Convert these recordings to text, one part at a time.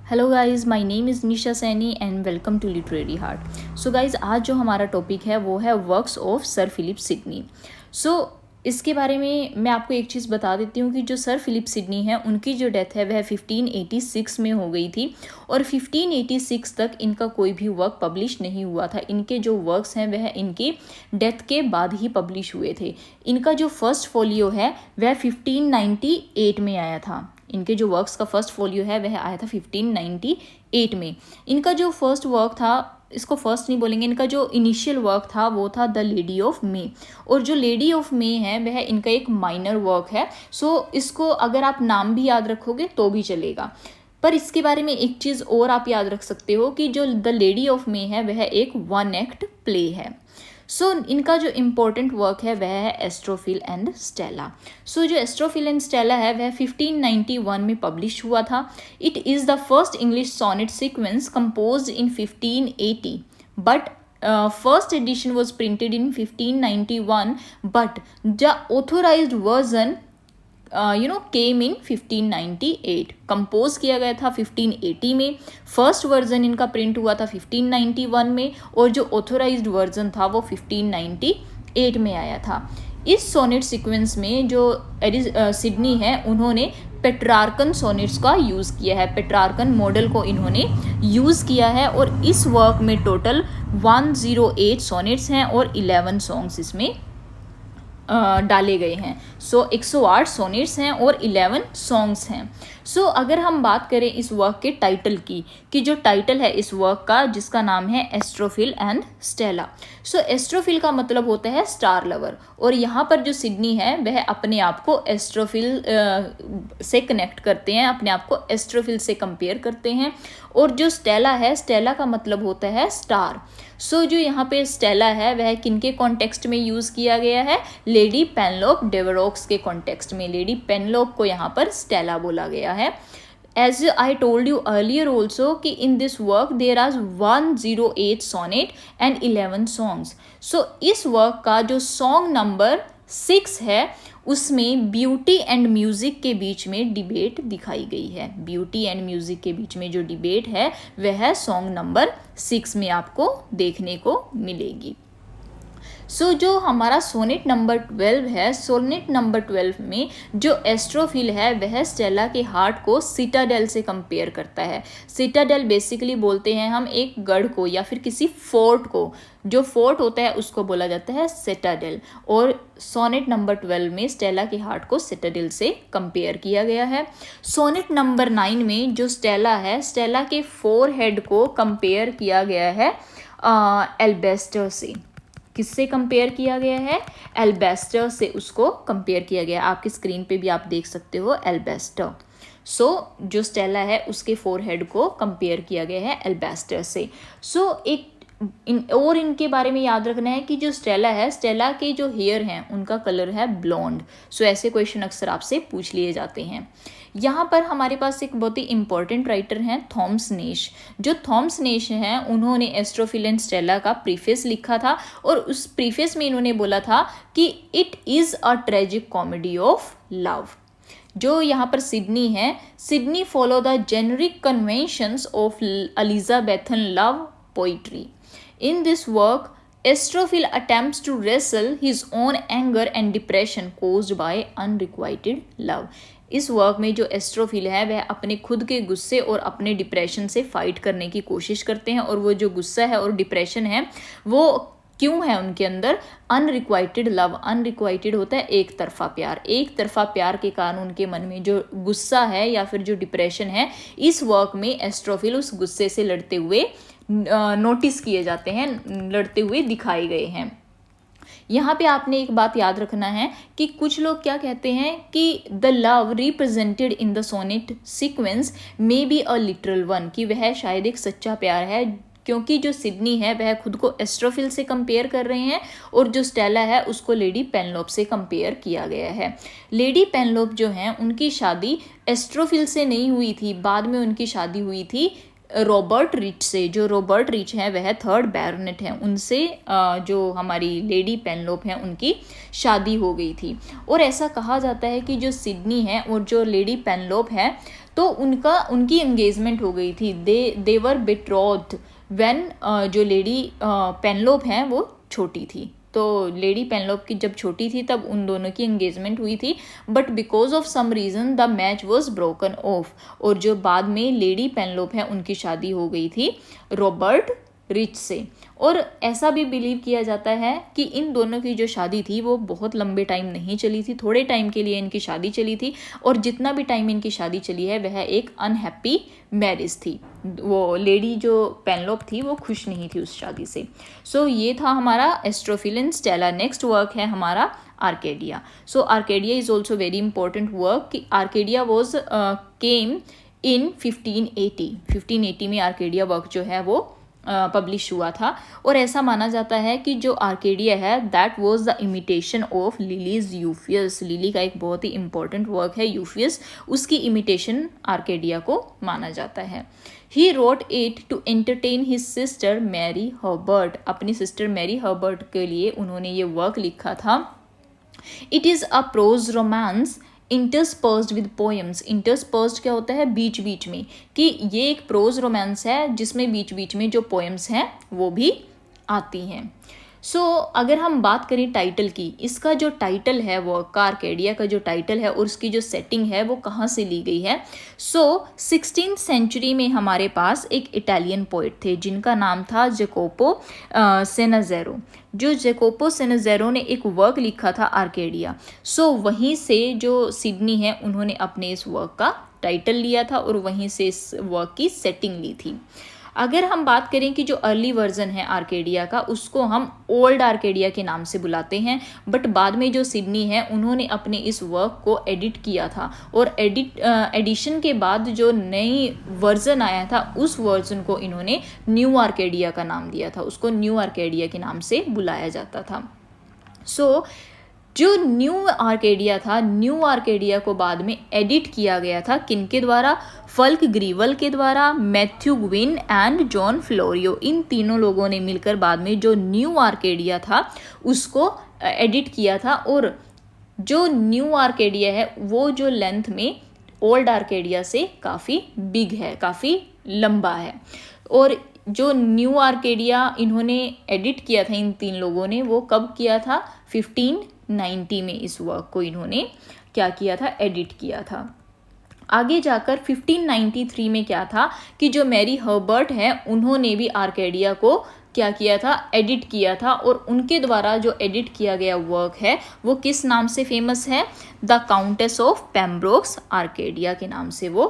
Hello guys, my name is Nisha Saini and welcome to literary heart. So guys, आज जो हमारा topic है वो है works of sir Philip Sidney. इसके बारे में मैं आपको एक चीज़ बता देती हूँ कि जो सर फिलिप सिडनी है उनकी जो डेथ है वह 1586 में हो गई थी और 1586 तक इनका कोई भी वर्क पब्लिश नहीं हुआ था। इनके जो वर्क्स हैं वह इनकी डेथ के बाद ही पब्लिश हुए थे। इनका जो फर्स्ट फोलियो है वह 1598 में आया था। इनके जो वर्क्स का फर्स्ट फोलियो है वह आया था 1598 में। इनका जो फर्स्ट वर्क था, इसको फर्स्ट नहीं बोलेंगे, इनका जो इनिशियल वर्क था वो था द लेडी ऑफ मे। और जो लेडी ऑफ मे है वह इनका एक माइनर वर्क है। इसको अगर आप नाम भी याद रखोगे तो भी चलेगा। पर इसके बारे में एक चीज़ और आप याद रख सकते हो कि जो द लेडी ऑफ मे है वह एक वन एक्ट प्ले है। इनका जो इम्पोर्टेंट वर्क है वह है एस्ट्रोफिल एंड स्टेला। जो एस्ट्रोफिल एंड स्टेला है वह 1591 में पब्लिश हुआ था। It is the first English sonnet sequence composed in 1580 but first edition was printed in 1591 but the authorized version came in 1598। Compose किया गया था 1580 में, फर्स्ट वर्जन इनका प्रिंट हुआ था 1591 में और जो ऑथोराइज्ड वर्जन था वो 1598 में आया था। इस सोनेट सीक्वेंस में जो सिडनी है उन्होंने पेट्रार्कन सोनेट्स का यूज़ किया है। पेट्रार्कन मॉडल को इन्होंने यूज़ किया है और इस वर्क में टोटल 108 सोनेट्स हैं और 11 सॉन्ग्स इसमें डाले गए हैं। 108 सोनेट्स हैं और 11 सॉन्ग्स हैं। अगर हम बात करें इस वर्क के टाइटल की, कि जो टाइटल है इस वर्क का जिसका नाम है एस्ट्रोफिल एंड स्टेला। एस्ट्रोफिल का मतलब होता है स्टार लवर और यहाँ पर जो सिडनी है वह अपने आप को एस्ट्रोफिल से कनेक्ट करते हैं, अपने आप को एस्ट्रोफिल से कंपेयर करते हैं। और जो स्टेला है, स्टेला का मतलब होता है स्टार। जो यहाँ पे स्टेला है वह किनके कॉन्टेक्स्ट में यूज़ किया गया है? लेडी पेनलोप डेवरोक्स के कॉन्टेक्स्ट में लेडी पेनलोप को यहाँ पर स्टेला बोला गया है। As I told you earlier also कि in this work there are 108 sonnet and 11 songs। इस वर्क का जो सॉन्ग नंबर 6 है उसमें ब्यूटी एंड म्यूज़िक के बीच में डिबेट दिखाई गई है। ब्यूटी एंड म्यूज़िक के बीच में जो डिबेट है वह सॉन्ग नंबर 6 में आपको देखने को मिलेगी। जो हमारा सोनेट नंबर 12 है, सोनेट नंबर 12 में जो एस्ट्रोफिल है वह स्टेला के हार्ट को सिटाडेल से कंपेयर करता है। सिटाडेल बेसिकली बोलते हैं हम एक गढ़ को या फिर किसी फोर्ट को। जो फोर्ट होता है उसको बोला जाता है सिटाडेल और सोनेट नंबर 12 में स्टेला के हार्ट को सिटाडेल से कंपेयर किया गया है। सोनेट नंबर 9 में जो स्टेला है, स्टेला के फोरहेड को कंपेयर किया गया है एल्बेस्टर से। किससे कंपेयर किया गया है? एल्बेस्टर से उसको कंपेयर किया गया। आपकी स्क्रीन पे भी आप देख सकते हो एल्बेस्टर। जो स्टेला है उसके फोरहेड को कंपेयर किया गया है एल्बेस्टर से। इनके बारे में याद रखना है कि जो स्टेला है, स्टेला के जो हेयर हैं उनका कलर है ब्लॉन्ड। ऐसे क्वेश्चन अक्सर आपसे पूछ लिए जाते हैं। यहाँ पर हमारे पास एक बहुत ही इंपॉर्टेंट राइटर हैं थॉमस नेश। जो थॉमस नेश हैं उन्होंने एस्ट्रोफिल एंड स्टेला का प्रीफेस लिखा था और उस प्रीफेस में इन्होंने बोला था कि it is a tragic comedy of love. जो यहाँ पर सिडनी है, Sydney follow the generic conventions of Elizabethan love poetry. In this work, Astrophil attempts to wrestle his own anger and depression caused by unrequited love। इस work में जो Astrophil है वह अपने खुद के गुस्से और अपने डिप्रेशन से फाइट करने की कोशिश करते हैं और वो जो गुस्सा है और डिप्रेशन है वो क्यों है उनके अंदर? Unrequited love. अनरिक्वाइटेड होता है एक तरफा प्यार। एक तरफा प्यार के कारण उनके मन में जो गुस्सा है या फिर जो डिप्रेशन है, इस वर्क में एस्ट्रोफिल उस गुस्से से लड़ते हुए नोटिस किए जाते हैं, लड़ते हुए दिखाए गए हैं। यहाँ पे आपने एक बात याद रखना है कि कुछ लोग क्या कहते हैं कि the love represented in the sonnet sequence may be a literal one, कि वह शायद एक सच्चा प्यार है क्योंकि जो सिडनी है वह खुद को एस्ट्रोफिल से कंपेयर कर रहे हैं और जो स्टेला है उसको लेडी पेनलोप से कंपेयर किया गया है। लेडी पेनलोप जो हैं उनकी शादी एस्ट्रोफिल से नहीं हुई थी, बाद में उनकी शादी हुई थी रॉबर्ट रिच से। जो रॉबर्ट रिच हैं वह 3rd बैरोनेट हैं, उनसे जो हमारी लेडी पेनलोप हैं उनकी शादी हो गई थी। और ऐसा कहा जाता है कि जो सिडनी है और जो लेडी पेनलोप है तो उनकी एंगेजमेंट हो गई थी, दे वर बिट्रोथ व्हेन जो लेडी पेनलोप हैं वो छोटी थी। तो लेडी पेनलोप की जब छोटी थी तब उन दोनों की एंगेजमेंट हुई थी, but because of some reason the match was broken off, और जो बाद में लेडी पेनलोप है उनकी शादी हो गई थी रॉबर्ट रिच से। और ऐसा भी बिलीव किया जाता है कि इन दोनों की जो शादी थी वो बहुत लंबे टाइम नहीं चली थी, थोड़े टाइम के लिए इनकी शादी चली थी, और जितना भी टाइम इनकी शादी चली है वह एक अनहैप्पी मैरिज थी। वो लेडी जो पेनलोप थी वो खुश नहीं थी उस शादी से। सो ये था हमारा एस्ट्रोफिलन स्टेला। नेक्स्ट वर्क है हमारा Arcadia. So Arcadia is also very important work कि आर्केडिया वॉज केम इन 1580 में आर्केडिया वर्क जो है वो पब्लिश हुआ था। और ऐसा माना जाता है कि जो आर्केडिया है that was the imitation of Lyly's Euphues. Lyly का एक बहुत ही इंपॉर्टेंट वर्क है यूफियस, उसकी इमिटेशन आर्केडिया को माना जाता है। He wrote it to entertain his sister Mary Herbert. अपनी सिस्टर मैरी हर्बर्ट के लिए उन्होंने ये वर्क लिखा था। It is a prose romance interspersed with poems. Interspersed क्या होता है, बीच बीच में, कि ये एक प्रोज रोमांस है जिसमें बीच बीच में जो पोएम्स हैं वो भी आती हैं। सो अगर हम बात करें टाइटल की, इसका जो टाइटल है वो आर्केडिया का जो टाइटल है और उसकी जो सेटिंग है वो कहाँ से ली गई है। सो 16th सेंचुरी में हमारे पास एक इटालियन पोइट थे जिनका नाम था जेकोपो सेनाजेरो। जो जेकोपो सेनाजेरो ने एक वर्क लिखा था आर्केडिया। सो वहीं से जो सिडनी है उन्होंने अपने इस वर्क का टाइटल लिया था और वहीं से इस वर्क की सेटिंग ली थी। अगर हम बात करें कि जो अर्ली वर्जन है आर्केडिया का उसको हम ओल्ड आर्केडिया के नाम से बुलाते हैं, बट बाद में जो सिडनी है उन्होंने अपने इस वर्क को एडिट किया था और एडिशन के बाद जो नई वर्जन आया था उस वर्जन को इन्होंने न्यू आर्केडिया का नाम दिया था, उसको न्यू आर्केडिया के नाम से बुलाया जाता था। सो जो न्यू आर्केडिया था, न्यू आर्केडिया को बाद में एडिट किया गया था किनके द्वारा, फल्क ग्रीवल के द्वारा, Matthew Gwinne and John Florio. इन तीनों लोगों ने मिलकर बाद में जो न्यू आर्केडिया था उसको एडिट किया था। और जो न्यू आर्केडिया है वो जो लेंथ में ओल्ड आर्केडिया से काफ़ी बिग है, काफ़ी लंबा है। और जो न्यू आर्केडिया इन्होंने एडिट किया था इन तीन लोगों ने, वो कब किया था, 1590 में इस वर्क को इन्होंने क्या किया था, एडिट किया था। आगे जाकर 1593 में क्या था कि जो मैरी हर्बर्ट है उन्होंने भी आर्केडिया को क्या किया था, एडिट किया था। और उनके द्वारा जो एडिट किया गया वर्क है वो किस नाम से फेमस है, द काउंटेस ऑफ पेम्ब्रोक्स आर्केडिया के नाम से वो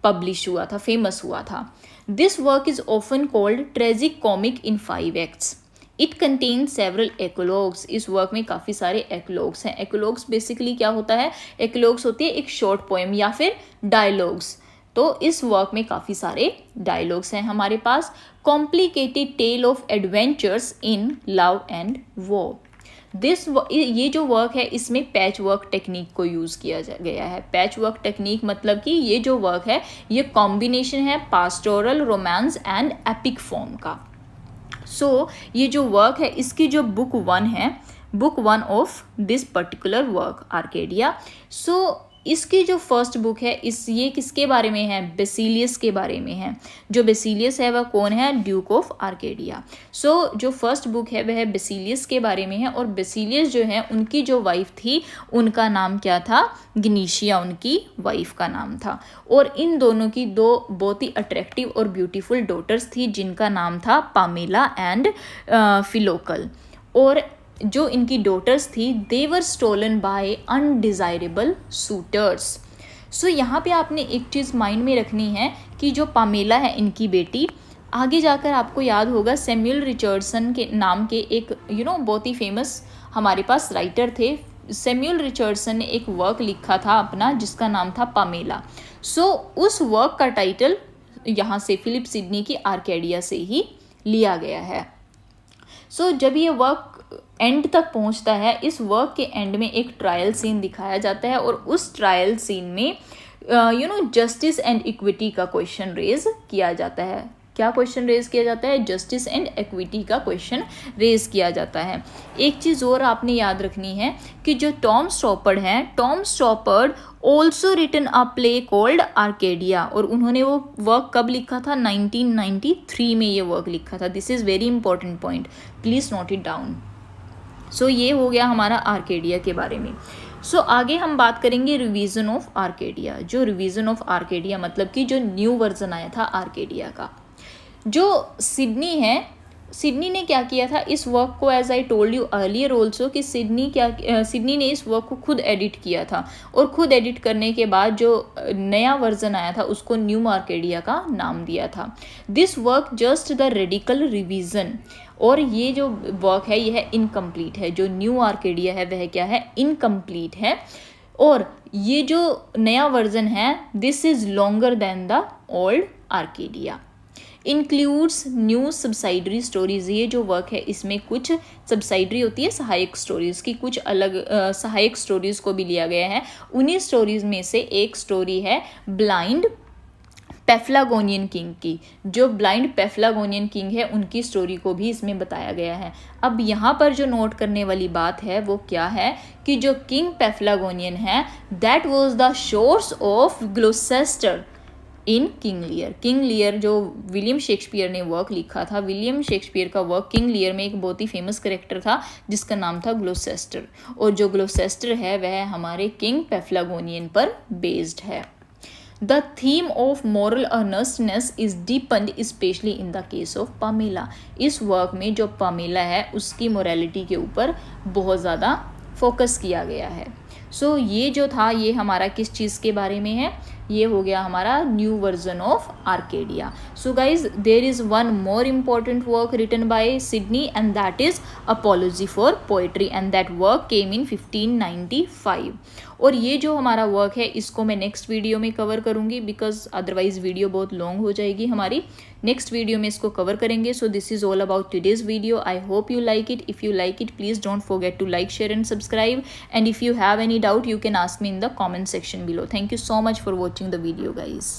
पब्लिश हुआ था, फेमस हुआ था। This work is often called tragic comic in 5 acts. It contain several eclogues. इस वर्क में काफ़ी सारे एक्लोग्स हैं। एक्लोग्स बेसिकली क्या होता है, एक्लोग्स होती है एक शॉर्ट पोएम या फिर डायलॉग्स। तो इस वर्क में काफ़ी सारे डायलॉग्स हैं हमारे पास। Complicated tale of adventures in love and war. ये जो वर्क है इसमें पैच वर्क टेक्निक को यूज़ किया गया है। पैच वर्क टेक्निक मतलब कि ये जो वर्क है ये कॉम्बिनेशन है pastoral, romance and epic form का। सो ये जो वर्क है इसकी जो बुक 1 है, book 1 of this particular work Arcadia. So इसकी जो फर्स्ट बुक है ये किसके बारे में है, बेसिलियस के बारे में है। जो बेसिलियस है वह कौन है, ड्यूक ऑफ आर्केडिया। सो जो फर्स्ट बुक है वह बेसिलियस के बारे में है। और बेसिलियस जो है उनकी जो वाइफ थी उनका नाम क्या था, ग्नीशिया उनकी वाइफ का नाम था। और इन दोनों की 2 बहुत ही अट्रैक्टिव और ब्यूटीफुल डॉटर्स थी जिनका नाम था पामेला एंड फिलोकल। और जो इनकी डॉटर्स थी दे वर स्टोलन बाय अनडिज़ायरेबल सूटर्स। सो यहाँ पे आपने एक चीज़ माइंड में रखनी है कि जो पामेला है इनकी बेटी, आगे जाकर आपको याद होगा सैमुअल रिचर्डसन के नाम के एक बहुत ही फेमस हमारे पास राइटर थे। सैमुअल रिचर्डसन ने एक वर्क लिखा था अपना जिसका नाम था पामेला। सो उस वर्क का टाइटल यहाँ से फिलिप सिडनी की आर्केडिया से ही लिया गया है। सो जब ये वर्क एंड तक पहुंचता है, इस वर्क के एंड में एक ट्रायल सीन दिखाया जाता है और उस ट्रायल सीन में जस्टिस एंड इक्विटी का क्वेश्चन रेज किया जाता है। क्या क्वेश्चन रेज किया जाता है, जस्टिस एंड इक्विटी का क्वेश्चन रेज किया जाता है। एक चीज़ और आपने याद रखनी है कि जो टॉम स्टॉपर्ड हैं, Tom Stoppard also written a play called Arcadia, और उन्होंने वो वर्क कब लिखा था, 1993 में ये वर्क लिखा था। This is very important point, please note it down. So ये हो गया हमारा आर्केडिया के बारे में। सो आगे हम बात करेंगे रिवीजन ऑफ आर्केडिया। जो रिवीजन ऑफ आर्केडिया मतलब कि जो न्यू वर्जन आया था आर्केडिया का। जो सिडनी है, सिडनी ने क्या किया था इस वर्क को, as I told you earlier also कि सिडनी ने इस वर्क को खुद एडिट किया था, और खुद एडिट करने के बाद जो नया वर्जन आया था उसको न्यू आर्केडिया का नाम दिया था। This work just the radical revision, और ये जो वर्क है यह है इनकम्प्लीट है। जो न्यू आर्केडिया है वह क्या है, इनकम्प्लीट है। और ये जो नया वर्जन है this is longer than the old Arcadia. Includes new subsidiary stories. ये जो वर्क है इसमें कुछ सब्साइडरी होती है सहायक स्टोरीज की, कुछ अलग सहायक स्टोरीज को भी लिया गया है। उन्हीं स्टोरीज में से एक स्टोरी है ब्लाइंड पेफ्लागोनियन किंग की। जो ब्लाइंड पेफ्लागोनियन किंग है उनकी स्टोरी को भी इसमें बताया गया है। अब यहाँ पर जो नोट करने वाली बात है वो क्या है कि जो किंग पेफ्लागोनियन है that was the source of Gloucester in King Lear. King Lear जो विलियम शेक्सपियर ने वर्क लिखा था, विलियम शेक्सपियर का वर्क किंग लियर में एक बहुत ही फेमस कैरेक्टर था जिसका नाम था ग्लोसेस्टर, और जो ग्लोसेस्टर है वह हमारे किंग पेफ्लागोनियन पर बेस्ड है। The theme of moral earnestness is deepened especially in the case of Pamela। इस वर्क में जो पामेला है उसकी मोरालिटी के ऊपर बहुत ज़्यादा फोकस किया गया है। सो ये जो था ये हमारा किस चीज़ के बारे में है, ये हो गया हमारा new version of Arcadia. So guys there is one more important work written by Sidney and that is apology for poetry, and that work came in 1595। और ये जो हमारा वर्क है इसको मैं नेक्स्ट वीडियो में कवर करूँगी, बिकॉज अदरवाइज वीडियो बहुत लॉन्ग हो जाएगी हमारी। नेक्स्ट वीडियो में इसको कवर करेंगे। So this is all about today's video. I hope you like it. If you like it please don't forget to like, share and subscribe, and if you have any doubt you can ask me in the comment section below. Thank you so much for watching the video guys.